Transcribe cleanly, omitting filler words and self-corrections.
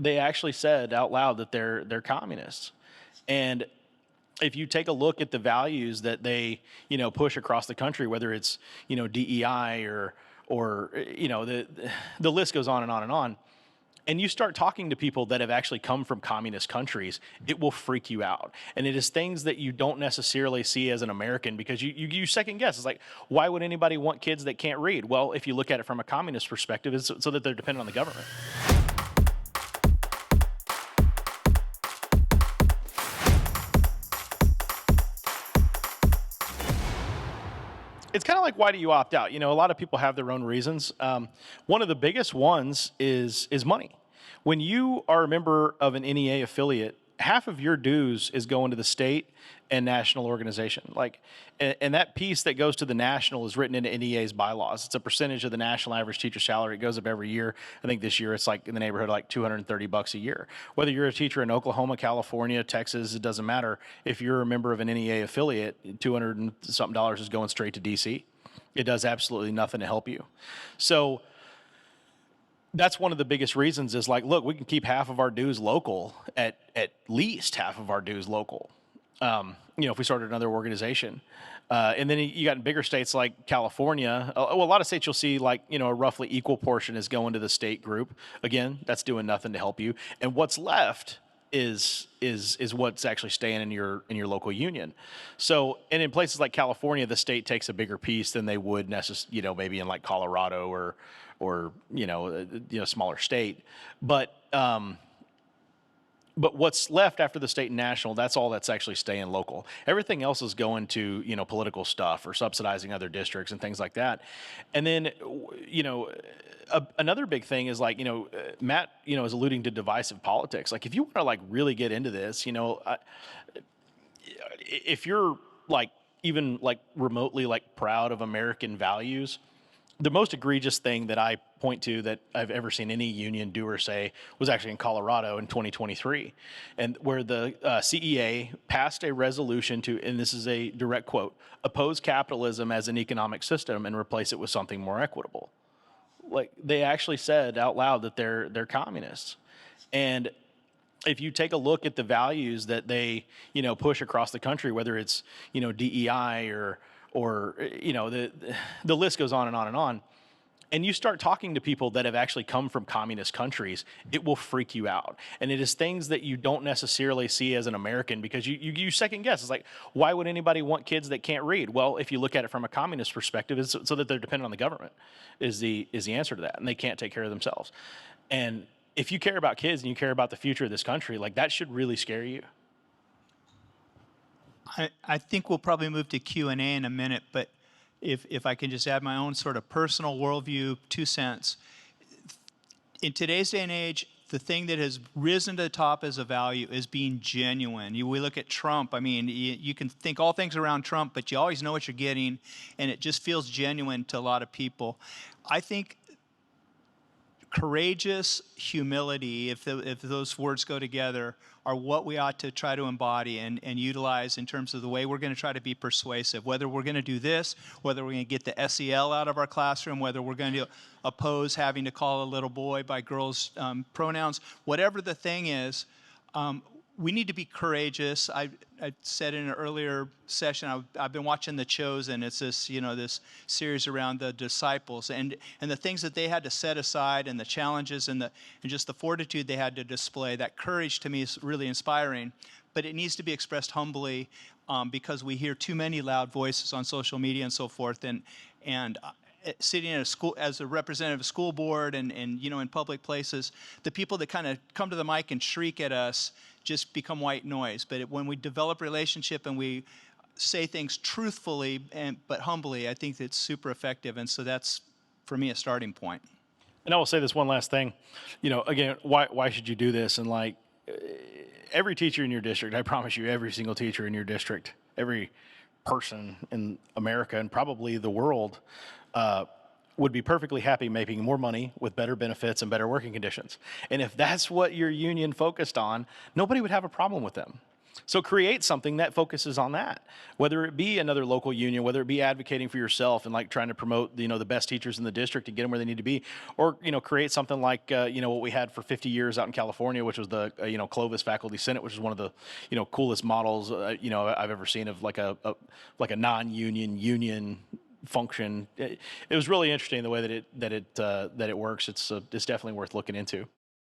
they actually said out loud that they're communists. And if you take a look at the values that they, push across the country, whether it's, DEI or the list goes on and on and on. And you start talking to people that have actually come from communist countries, it will freak you out. And it is things that you don't necessarily see as an American, because you second guess. It's like, why would anybody want kids that can't read? Well, if you look at it from a communist perspective, it's so that they're dependent on the government. It's kind of like, why do you opt out? A lot of people have their own reasons. One of the biggest ones is money. When you are a member of an NEA affiliate, half of your dues is going to the state and national organization. And that piece that goes to the national is written into NEA's bylaws. It's a percentage of the national average teacher salary. It goes up every year. I think this year it's like in the neighborhood of like $230 a year. Whether you're a teacher in Oklahoma, California, Texas, it doesn't matter. If you're a member of an NEA affiliate, $200 and something is going straight to DC. It does absolutely nothing to help you. So that's one of the biggest reasons is like, look, we can keep half of our dues local, at least half of our dues local. If we started another organization. And then you got in bigger states like California, a lot of states you'll see like, a roughly equal portion is going to the state group. Again, that's doing nothing to help you. And what's left is what's actually staying in your local union. So, and in places like California, the state takes a bigger piece than they would necessarily, maybe in like Colorado or smaller state. But what's left after the state and national, that's all that's actually staying local. Everything else is going to, political stuff or subsidizing other districts and things like that. And then, another big thing is like, Matt, is alluding to divisive politics. Like if you want to like really get into this, if you're like even like remotely like proud of American values, the most egregious thing that I point to that I've ever seen any union do or say was actually in Colorado in 2023, and where the CEA passed a resolution to, and this is a direct quote, oppose capitalism as an economic system and replace it with something more equitable. Like they actually said out loud that they're communists. And if you take a look at the values that they, push across the country, whether it's, DEI or the list goes on and on and on. And you start talking to people that have actually come from communist countries, it will freak you out. And it is things that you don't necessarily see as an American, because you second guess. It's like, why would anybody want kids that can't read? Well, if you look at it from a communist perspective, it's so that they're dependent on the government is the answer to that, and they can't take care of themselves. And if you care about kids and you care about the future of this country, like that should really scare you. I think we'll probably move to Q&A in a minute, but if I can just add my own sort of personal worldview, 2 cents. In today's day and age, the thing that has risen to the top as a value is being genuine. We look at Trump. I mean, you can think all things around Trump, but you always know what you're getting, and it just feels genuine to a lot of people. I think courageous humility, if those words go together, are what we ought to try to embody and utilize in terms of the way we're going to try to be persuasive. Whether we're going to do this, whether we're going to get the SEL out of our classroom, whether we're going to oppose having to call a little boy by girls' pronouns, whatever the thing is, we need to be courageous. I said in an earlier session, I've been watching The Chosen. It's this, this series around the disciples and the things that they had to set aside, and the challenges and just the fortitude they had to display. That courage to me is really inspiring, but it needs to be expressed humbly, because we hear too many loud voices on social media and so forth. And sitting in a school as a representative of a school board and in public places, the people that kind of come to the mic and shriek at us just become white noise. But when we develop relationship and we say things truthfully but humbly, I think it's super effective. And so that's, for me, a starting point. And I will say this one last thing. Again, why should you do this? And like every teacher in your district, I promise you, every single teacher in your district, every person in America and probably the world would be perfectly happy making more money with better benefits and better working conditions. And if that's what your union focused on, nobody would have a problem with them. So create something that focuses on that, whether it be another local union, whether it be advocating for yourself and like trying to promote, the best teachers in the district and get them where they need to be, or, create something like, what we had for 50 years out in California, which was the, Clovis Faculty Senate, which is one of the, coolest models, I've ever seen of like a non-union union function. It was really interesting the way that it works. It's definitely worth looking into.